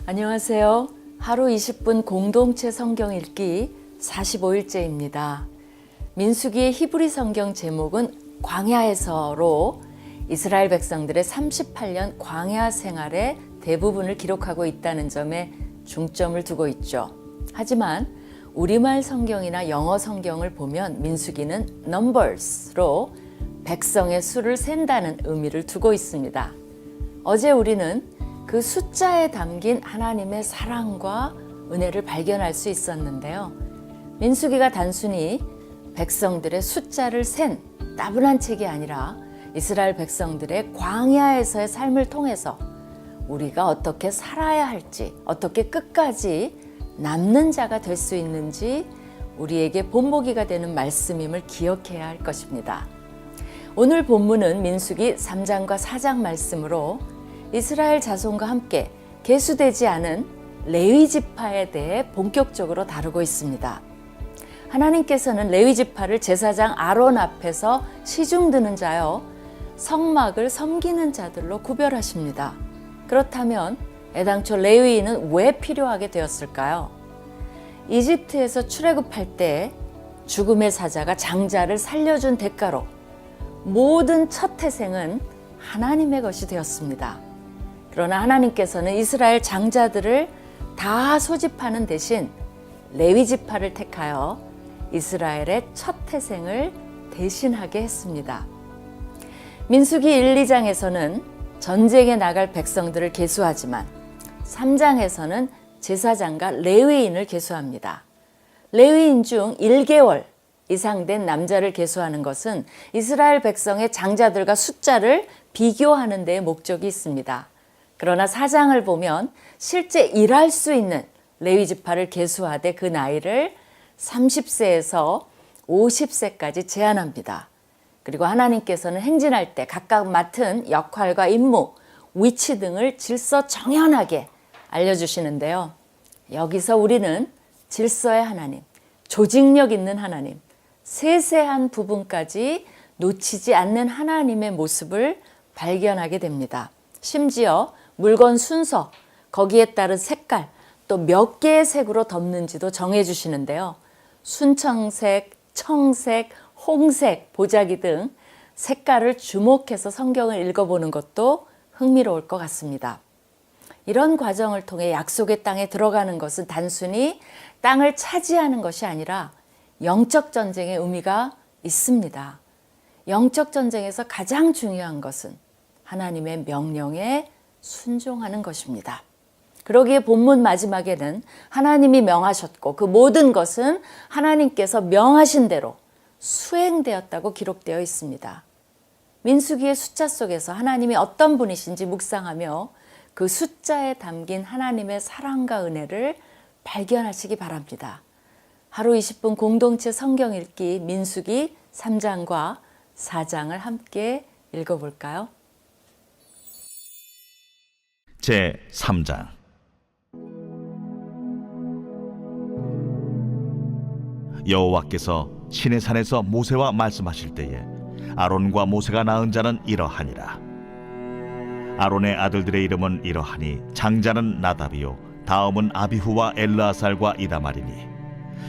안녕하세요. 하루 20분 공동체 성경 읽기 45일째입니다. 민수기의 히브리 성경 제목은 광야에서로 이스라엘 백성들의 38년 광야 생활의 대부분을 기록하고 있다는 점에 중점을 두고 있죠. 하지만 우리말 성경이나 영어 성경을 보면 민수기는 numbers로 백성의 수를 센다는 의미를 두고 있습니다. 어제 우리는 그 숫자에 담긴 하나님의 사랑과 은혜를 발견할 수 있었는데요. 민수기가 단순히 백성들의 숫자를 센 따분한 책이 아니라 이스라엘 백성들의 광야에서의 삶을 통해서 우리가 어떻게 살아야 할지, 어떻게 끝까지 남는 자가 될 수 있는지 우리에게 본보기가 되는 말씀임을 기억해야 할 것입니다. 오늘 본문은 민수기 3장과 4장 말씀으로 이스라엘 자손과 함께 계수되지 않은 레위 지파에 대해 본격적으로 다루고 있습니다. 하나님께서는 레위 지파를 제사장 아론 앞에서 시중드는 자여 성막을 섬기는 자들로 구별하십니다. 그렇다면 애당초 레위인은 왜 필요하게 되었을까요? 이집트에서 출애굽할 때 죽음의 사자가 장자를 살려준 대가로 모든 첫 태생은 하나님의 것이 되었습니다. 그러나 하나님께서는 이스라엘 장자들을 다 소집하는 대신 레위 지파를 택하여 이스라엘의 첫 태생을 대신하게 했습니다. 민수기 1, 2장에서는 전쟁에 나갈 백성들을 계수하지만 3장에서는 제사장과 레위인을 계수합니다. 레위인 중 1개월 이상 된 남자를 계수하는 것은 이스라엘 백성의 장자들과 숫자를 비교하는 데 목적이 있습니다. 그러나 4장을 보면 실제 일할 수 있는 레위 지파를 계수하되 그 나이를 30세에서 50세까지 제한합니다. 그리고 하나님께서는 행진할 때 각각 맡은 역할과 임무, 위치 등을 질서 정연하게 알려주시는데요. 여기서 우리는 질서의 하나님, 조직력 있는 하나님, 세세한 부분까지 놓치지 않는 하나님의 모습을 발견하게 됩니다. 심지어 물건 순서, 거기에 따른 색깔, 또 몇 개의 색으로 덮는지도 정해주시는데요. 순청색, 청색, 홍색, 보자기 등 색깔을 주목해서 성경을 읽어보는 것도 흥미로울 것 같습니다. 이런 과정을 통해 약속의 땅에 들어가는 것은 단순히 땅을 차지하는 것이 아니라 영적 전쟁의 의미가 있습니다. 영적 전쟁에서 가장 중요한 것은 하나님의 명령에 순종하는 것입니다. 그러기에 본문 마지막에는 하나님이 명하셨고 그 모든 것은 하나님께서 명하신 대로 수행되었다고 기록되어 있습니다. 민수기의 숫자 속에서 하나님이 어떤 분이신지 묵상하며 그 숫자에 담긴 하나님의 사랑과 은혜를 발견하시기 바랍니다. 하루 20분 공동체 성경 읽기 민수기 3장과 4장을 함께 읽어볼까요? 제 3장. 여호와께서 시내산에서 모세와 말씀하실 때에 아론과 모세가 낳은 자는 이러하니라. 아론의 아들들의 이름은 이러하니 장자는 나답이요 다음은 아비후와 엘르아살과 이다말이니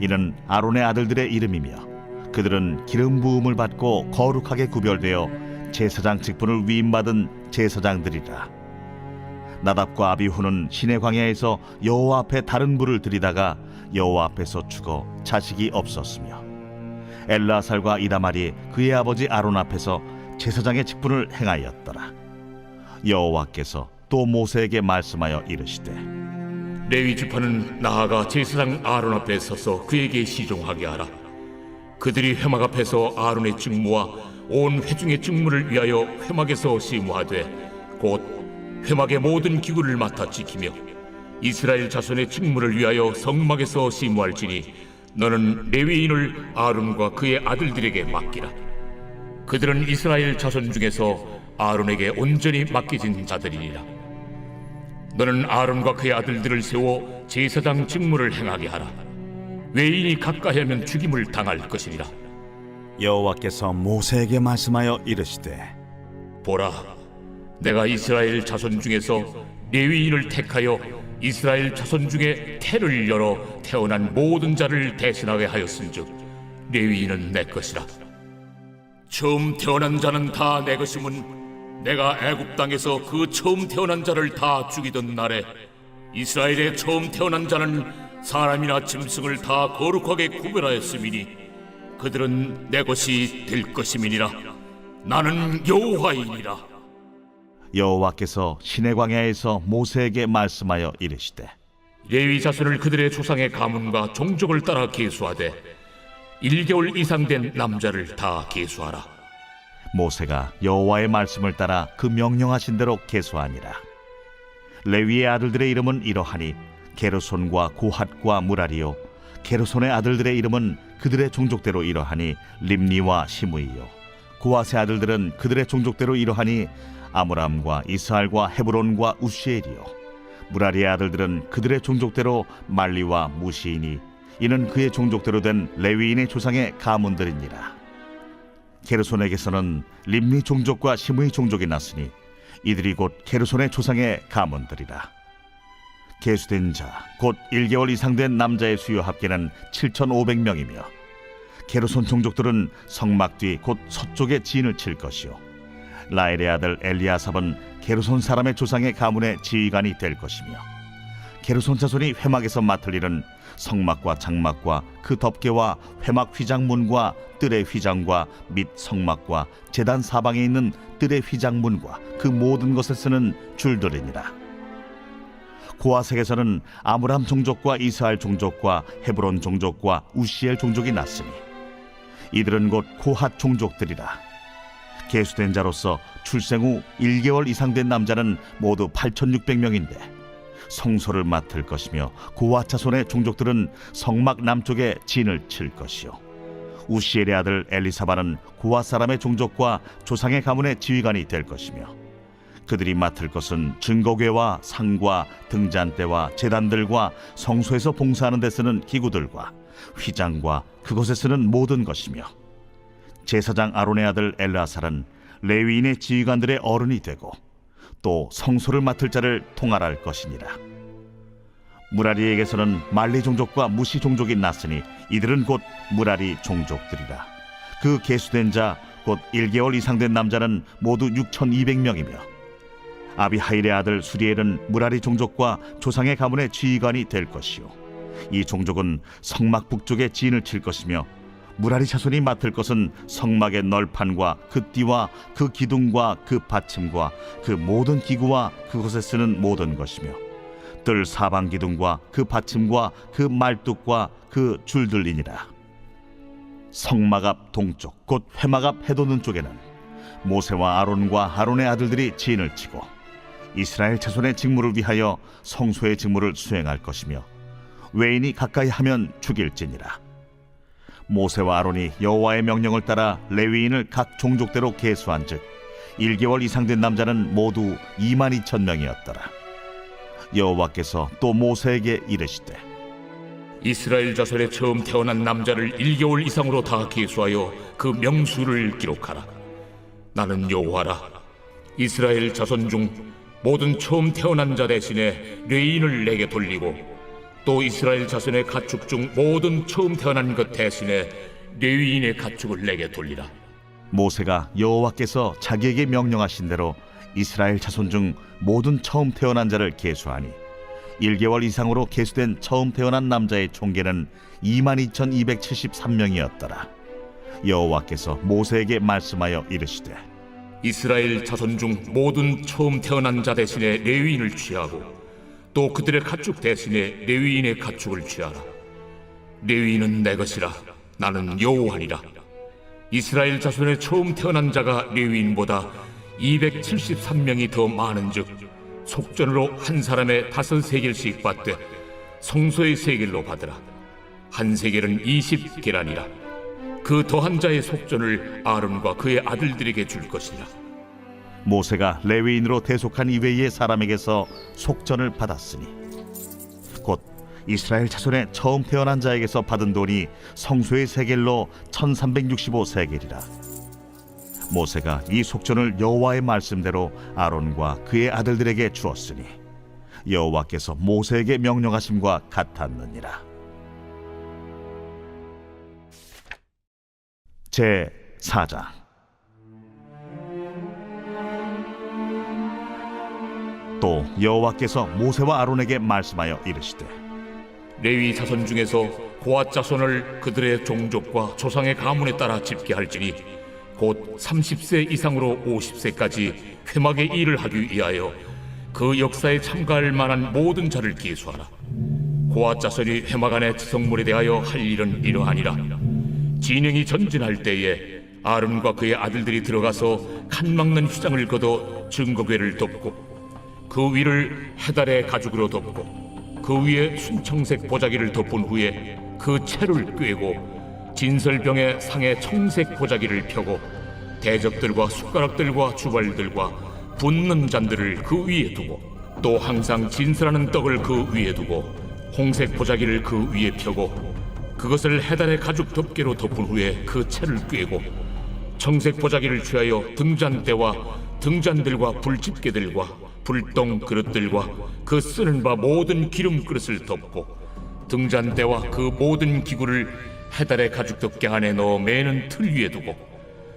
이는 아론의 아들들의 이름이며 그들은 기름 부음을 받고 거룩하게 구별되어 제사장 직분을 위임받은 제사장들이라. 나답과 아비후는 시내 광야에서 여호와 앞에 다른 불을 들이다가 여호와 앞에서 죽어 자식이 없었으며 엘르아살과 이다말이 그의 아버지 아론 앞에서 제사장의 직분을 행하였더라. 여호와께서 또 모세에게 말씀하여 이르시되 레위 지파는 나아가 제사장 아론 앞에 서서 그에게 시종하게 하라. 그들이 회막 앞에서 아론의 직무와 온 회중의 직무를 위하여 회막에서 시무하되 곧 회막의 모든 기구를 맡아 지키며 이스라엘 자손의 직무를 위하여 성막에서 시무할지니 너는 레위인을 아론과 그의 아들들에게 맡기라. 그들은 이스라엘 자손 중에서 아론에게 온전히 맡겨진 자들이니라. 너는 아론과 그의 아들들을 세워 제사장 직무를 행하게 하라. 외인이 가까이 하면 죽임을 당할 것이니라. 여호와께서 모세에게 말씀하여 이르시되 보라, 내가 이스라엘 자손 중에서 레위인을 택하여 이스라엘 자손 중에 태를 열어 태어난 모든 자를 대신하게 하였은즉 레위인은 내 것이라. 처음 태어난 자는 다 내 것임은 내가 애굽 땅에서 그 처음 태어난 자를 다 죽이던 날에 이스라엘의 처음 태어난 자는 사람이나 짐승을 다 거룩하게 구별하였음이니 그들은 내 것이 될 것임이니라. 나는 여호와이니라. 여호와께서 시내 광야에서 모세에게 말씀하여 이르시되 레위 자손을 그들의 조상의 가문과 종족을 따라 계수하되 1개월 이상 된 남자를 다 계수하라. 모세가 여호와의 말씀을 따라 그 명령하신 대로 계수하니라. 레위의 아들들의 이름은 이러하니 게르손과 고핫과 무라리요. 게르손의 아들들의 이름은 그들의 종족대로 이러하니 림니와 시므이요. 고핫의 아들들은 그들의 종족대로 이러하니 아므람과 이스할과 헤브론과 우시엘이요. 무라리의 아들들은 그들의 종족대로 말리와 무시이니 이는 그의 종족대로 된 레위인의 조상의 가문들이니라. 게르손에게서는 림니 종족과 시므이 종족이 났으니 이들이 곧 게르손의 조상의 가문들이라. 계수된 자 곧 1개월 이상 된 남자의 수요 합계는 7,500명이며 게르손 종족들은 성막 뒤 곧 서쪽에 진을 칠 것이요 라엘의 아들 엘리아삽은 게르손 사람의 조상의 가문의 지휘관이 될 것이며 게르손 자손이 회막에서 맡을 일은 성막과 장막과 그 덮개와 회막 휘장문과 뜰의 휘장과 및 성막과 제단 사방에 있는 뜰의 휘장문과 그 모든 것에 쓰는 줄들이니라. 고아색에서는 아므람 종족과 이스할 종족과 헤브론 종족과 우시엘 종족이 났으니 이들은 곧 고핫 종족들이라. 계수된 자로서 출생 후 1개월 이상 된 남자는 모두 8,600명인데 성소를 맡을 것이며 고핫 자손의 종족들은 성막 남쪽에 진을 칠 것이요 우시엘의 아들 엘리사바는 고핫 사람의 종족과 조상의 가문의 지휘관이 될 것이며 그들이 맡을 것은 증거궤와 상과 등잔대와 제단들과 성소에서 봉사하는 데 쓰는 기구들과 휘장과 그것에 쓰는 모든 것이며 제사장 아론의 아들 엘르아살은 레위인의 지휘관들의 어른이 되고 또 성소를 맡을 자를 통할할 것이니라. 무라리에게서는 말리 종족과 무시 종족이 났으니 이들은 곧 무라리 종족들이라. 그 계수된 자 곧 1개월 이상 된 남자는 모두 6,200명이며 아비하일의 아들 수리엘은 무라리 종족과 조상의 가문의 지휘관이 될 것이요 이 종족은 성막 북쪽에 진을 칠 것이며 무라리 자손이 맡을 것은 성막의 널판과 그 띠와 그 기둥과 그 받침과 그 모든 기구와 그것에 쓰는 모든 것이며 뜰 사방 기둥과 그 받침과 그 말뚝과 그 줄들이니라. 성막 앞 동쪽 곧 회막 앞 해돋는 쪽에는 모세와 아론과 아론의 아들들이 진을 치고 이스라엘 자손의 직무를 위하여 성소의 직무를 수행할 것이며 외인이 가까이 하면 죽일지니라. 모세와 아론이 여호와의 명령을 따라 레위인을 각 종족대로 계수한즉 1개월 이상 된 남자는 모두 22,000명이었더라. 여호와께서 또 모세에게 이르시되 이스라엘 자손의 처음 태어난 남자를 1개월 이상으로 다 계수하여 그 명수를 기록하라. 나는 여호와라. 이스라엘 자손 중 모든 처음 태어난 자 대신에 레위인을 내게 돌리고 또 이스라엘 자손의 가축 중 모든 처음 태어난 것 대신에 레위인의 가축을 내게 돌리라. 모세가 여호와께서 자기에게 명령하신 대로 이스라엘 자손 중 모든 처음 태어난 자를 계수하니 1개월 이상으로 계수된 처음 태어난 남자의 총계는 22,273명이었더라. 여호와께서 모세에게 말씀하여 이르시되 이스라엘 자손 중 모든 처음 태어난 자 대신에 레위인을 취하고 또 그들의 가축 대신에 레위인의 가축을 취하라. 레위인은 내 것이라. 나는 여호와니라. 이스라엘 자손의 처음 태어난 자가 레위인보다 273명이 더 많은즉 속전으로 한 사람의 5세겔씩 받되 성소의 세겔로 받으라. 한 세겔은 20계란이라. 그 더한 자의 속전을 아론과 그의 아들들에게 줄 것이니라. 모세가 레위인으로 대속한 이외의 사람에게서 속전을 받았으니 곧 이스라엘 자손의 처음 태어난 자에게서 받은 돈이 성소의 세겔로 1365세겔이라. 모세가 이 속전을 여호와의 말씀대로 아론과 그의 아들들에게 주었으니 여호와께서 모세에게 명령하심과 같았느니라. 제 4장. 또 여호와께서 모세와 아론에게 말씀하여 이르시되 레위 자손 중에서 고앗 자손을 그들의 종족과 조상의 가문에 따라 집계할지니 곧 30세 이상으로 50세까지 회막의 일을 하기 위하여 그 역사에 참가할 만한 모든 자를 계수하라. 고앗 자손이 회막 안의 지성물에 대하여 할 일은 이러하니라. 진영이 전진할 때에 아론과 그의 아들들이 들어가서 칸 막는 휘장을 걷어 증거궤를 덮고 그 위를 해달의 가죽으로 덮고 그 위에 순청색 보자기를 덮은 후에 그 채를 꿰고 진설병의 상에 청색 보자기를 펴고 대접들과 숟가락들과 주발들과 붓는 잔들을 그 위에 두고 또 항상 진설하는 떡을 그 위에 두고 홍색 보자기를 그 위에 펴고 그것을 해달의 가죽 덮개로 덮은 후에 그 채를 꿰고 청색 보자기를 취하여 등잔대와 등잔들과 불집게들과 불똥 그릇들과 그 쓰는 바 모든 기름 그릇을 덮고 등잔대와 그 모든 기구를 해달의 가죽 덮개 안에 넣어 매는 틀 위에 두고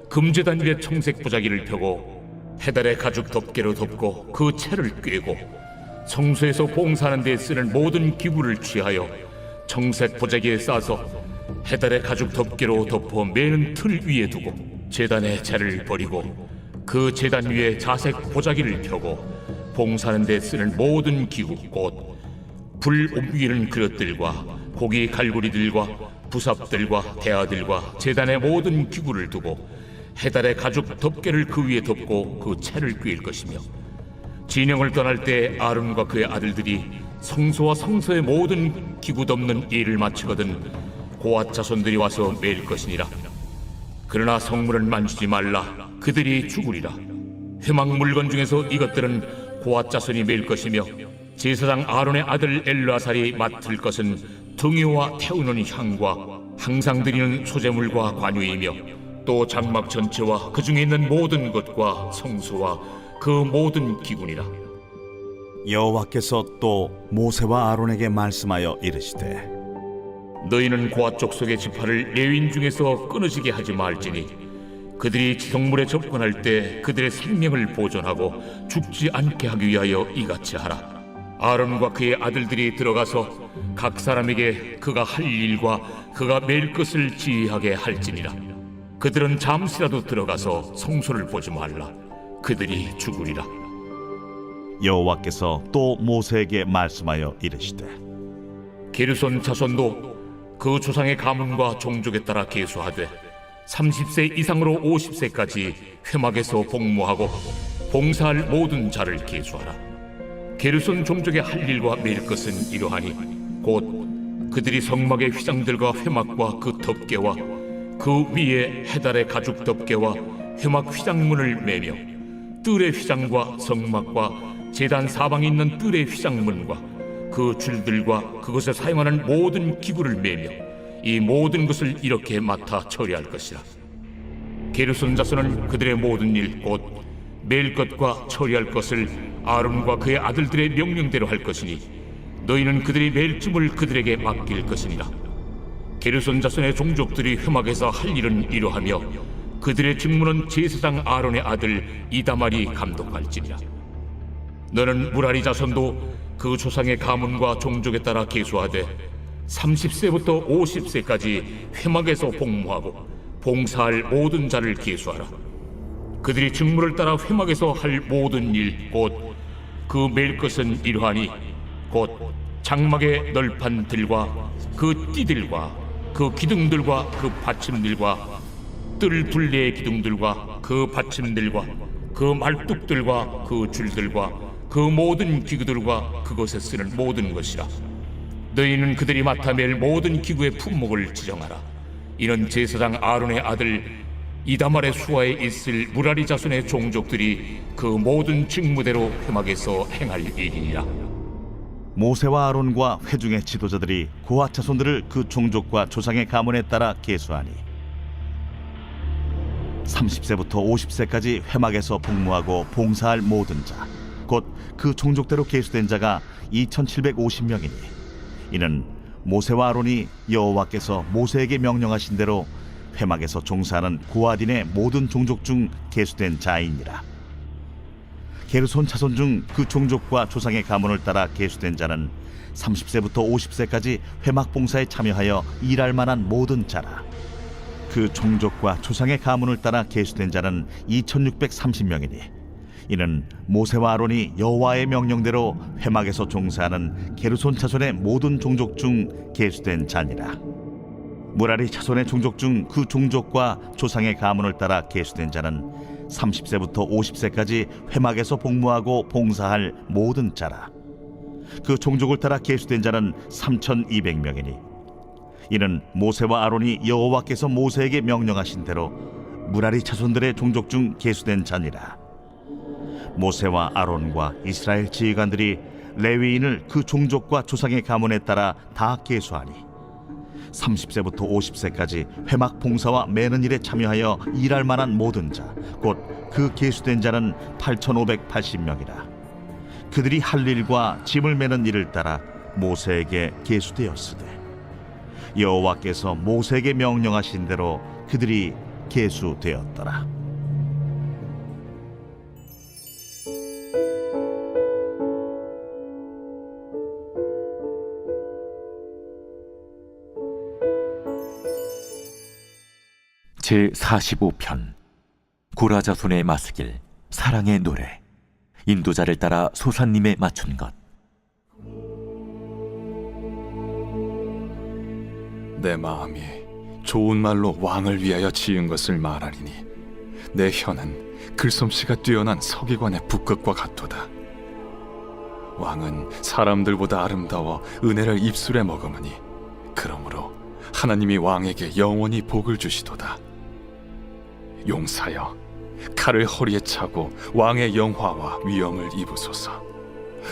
금제단 위에 청색 보자기를 펴고 해달의 가죽 덮개로 덮고 그 채를 꿰고 성소에서 봉사하는 데 쓰는 모든 기구를 취하여 청색 보자기에 싸서 해달의 가죽 덮개로 덮어 매는 틀 위에 두고 제단의 채를 버리고 그 제단 위에 자색 보자기를 펴고 봉사하는 데 쓰는 모든 기구 곧 불 옮기는 그릇들과 고기 갈고리들과 부삽들과 대야들과 제단의 모든 기구를 두고 해달의 가죽 덮개를 그 위에 덮고 그 채를 꿰일 것이며 진영을 떠날 때 아론과 그의 아들들이 성소와 성소의 모든 기구 덮는 일을 마치거든 고앗 자손들이 와서 매일 것이니라. 그러나 성물은 만지지 말라. 그들이 죽으리라. 회막 물건 중에서 이것들은 고앗 자손이 매일 것이며 제사장 아론의 아들 엘르아살이 맡을 것은 등유와 태우는 향과 항상 드리는 소제물과 관유이며 또 장막 전체와 그 중에 있는 모든 것과 성소와 그 모든 기구니라. 여호와께서 또 모세와 아론에게 말씀하여 이르시되 너희는 고앗 족속의 지파를 레위인 중에서 끊어지게 하지 말지니 그들이 지성물에 접근할 때 그들의 생명을 보존하고 죽지 않게 하기 위하여 이같이 하라. 아론과 그의 아들들이 들어가서 각 사람에게 그가 할 일과 그가 맬 것을 지휘하게 할지니라. 그들은 잠시라도 들어가서 성소를 보지 말라. 그들이 죽으리라. 여호와께서 또 모세에게 말씀하여 이르시되 게르손 자손도 그 조상의 가문과 종족에 따라 계수하되 30세 이상으로 50세까지 회막에서 복무하고 봉사할 모든 자를 계수하라. 게르손 종족의 할 일과 맬 것은 이러하니 곧 그들이 성막의 휘장들과 회막과 그 덮개와 그 위에 해달의 가죽 덮개와 회막 휘장문을 매며 뜰의 휘장과 성막과 제단 사방에 있는 뜰의 휘장문과 그 줄들과 그것에 사용하는 모든 기구를 매며 이 모든 것을 이렇게 맡아 처리할 것이라. 게르손 자손은 그들의 모든 일 곧 맬 것과 처리할 것을 아론과 그의 아들들의 명령대로 할 것이니 너희는 그들이 맬 쯤을 그들에게 맡길 것이니라. 게르손 자손의 종족들이 회막에서 할 일은 이러하며 그들의 직무는 제사장 아론의 아들 이다말이 감독할지니라. 너는 무라리 자손도 그 조상의 가문과 종족에 따라 계수하되 30세부터 50세까지 회막에서 복무하고 봉사할 모든 자를 계수하라. 그들이 직무를 따라 회막에서 할 모든 일 곧 그 맬 것은 이러하니 곧 장막의 널판들과 그 띠들과 그 기둥들과 그 받침들과 뜰 둘레의 기둥들과 그 받침들과 그 말뚝들과 그 줄들과 그 모든 기구들과 그것에 쓰는 모든 것이라. 너희는 그들이 맡아 맬 모든 기구의 품목을 지정하라. 이는 제사장 아론의 아들 이다말의 수하에 있을 무라리 자손의 종족들이 그 모든 직무대로 회막에서 행할 일이니라. 모세와 아론과 회중의 지도자들이 고앗 자손들을 그 종족과 조상의 가문에 따라 계수하니 30세부터 50세까지 회막에서 복무하고 봉사할 모든 자 곧 그 종족대로 계수된 자가 2,750명이니 이는 모세와 아론이 여호와께서 모세에게 명령하신 대로 회막에서 종사하는 고아딘의 모든 종족 중 계수된 자이니라. 게르손 자손 중 그 종족과 조상의 가문을 따라 계수된 자는 30세부터 50세까지 회막 봉사에 참여하여 일할 만한 모든 자라. 그 종족과 조상의 가문을 따라 계수된 자는 2,630명이니 이는 모세와 아론이 여호와의 명령대로 회막에서 종사하는 게르손 자손의 모든 종족 중 계수된 자니라. 무라리 자손의 종족 중 그 종족과 조상의 가문을 따라 계수된 자는 30세부터 50세까지 회막에서 복무하고 봉사할 모든 자라. 그 종족을 따라 계수된 자는 3,200명이니 이는 모세와 아론이 여호와께서 모세에게 명령하신 대로 무라리 자손들의 종족 중 계수된 자니라. 모세와 아론과 이스라엘 지휘관들이 레위인을 그 종족과 조상의 가문에 따라 다 계수하니 30세부터 50세까지 회막 봉사와 매는 일에 참여하여 일할 만한 모든 자 곧 그 계수된 자는 8,580명이라. 그들이 할 일과 짐을 매는 일을 따라 모세에게 계수되었으되 여호와께서 모세에게 명령하신 대로 그들이 계수되었더라. 제45편 고라 자손의 마스길 사랑의 노래 인도자를 따라 소산님에 맞춘 것. 내 마음이 좋은 말로 왕을 위하여 지은 것을 말하리니 내 혀는 글솜씨가 뛰어난 서기관의 북극과 같도다. 왕은 사람들보다 아름다워 은혜를 입술에 머금으니 그러므로 하나님이 왕에게 영원히 복을 주시도다. 용사여, 칼을 허리에 차고 왕의 영화와 위엄을 입으소서.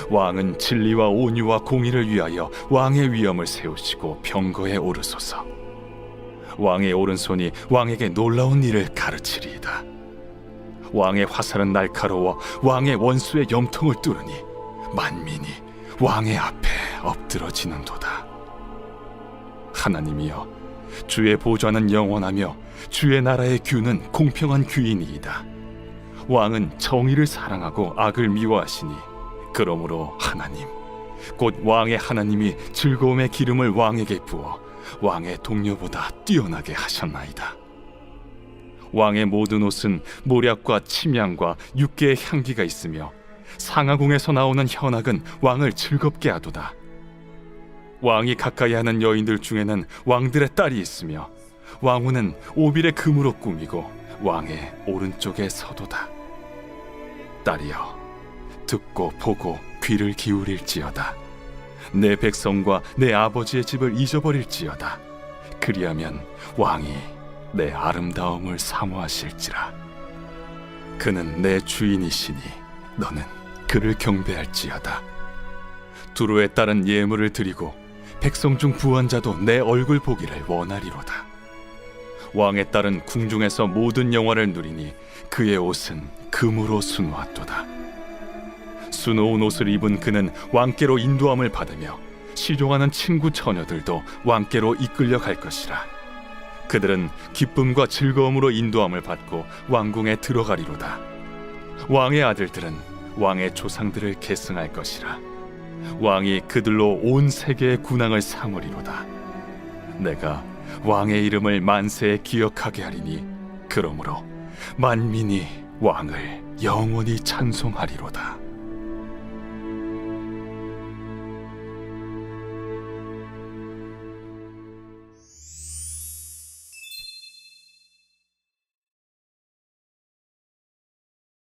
왕은 진리와 온유와 공의를 위하여 왕의 위엄을 세우시고 병거에 오르소서. 왕의 오른손이 왕에게 놀라운 일을 가르치리이다. 왕의 화살은 날카로워 왕의 원수의 염통을 뚫으니 만민이 왕의 앞에 엎드러지는도다. 하나님이여, 주의 보좌는 영원하며 주의 나라의 규는 공평한 규이니이다. 왕은 정의를 사랑하고 악을 미워하시니 그러므로 하나님 곧 왕의 하나님이 즐거움의 기름을 왕에게 부어 왕의 동료보다 뛰어나게 하셨나이다. 왕의 모든 옷은 모략과 침향과 육개의 향기가 있으며 상하궁에서 나오는 현악은 왕을 즐겁게 하도다. 왕이 가까이 하는 여인들 중에는 왕들의 딸이 있으며 왕후는 오빌의 금으로 꾸미고 왕의 오른쪽에 서도다. 딸이여, 듣고 보고 귀를 기울일지어다. 내 백성과 내 아버지의 집을 잊어버릴지어다. 그리하면 왕이 내 아름다움을 사모하실지라. 그는 내 주인이시니 너는 그를 경배할지어다. 두로에 따른 예물을 드리고 백성 중 부한 자도 내 얼굴 보기를 원하리로다. 왕의 딸은 궁중에서 모든 영화를 누리니 그의 옷은 금으로 수놓았도다. 수놓은 옷을 입은 그는 왕께로 인도함을 받으며 시종하는 친구 처녀들도 왕께로 이끌려 갈 것이라. 그들은 기쁨과 즐거움으로 인도함을 받고 왕궁에 들어가리로다. 왕의 아들들은 왕의 조상들을 계승할 것이라. 왕이 그들로 온 세계의 군왕을 삼으리로다. 내가 왕의 이름을 만세에 기억하게 하리니 그러므로 만민이 왕을 영원히 찬송하리로다.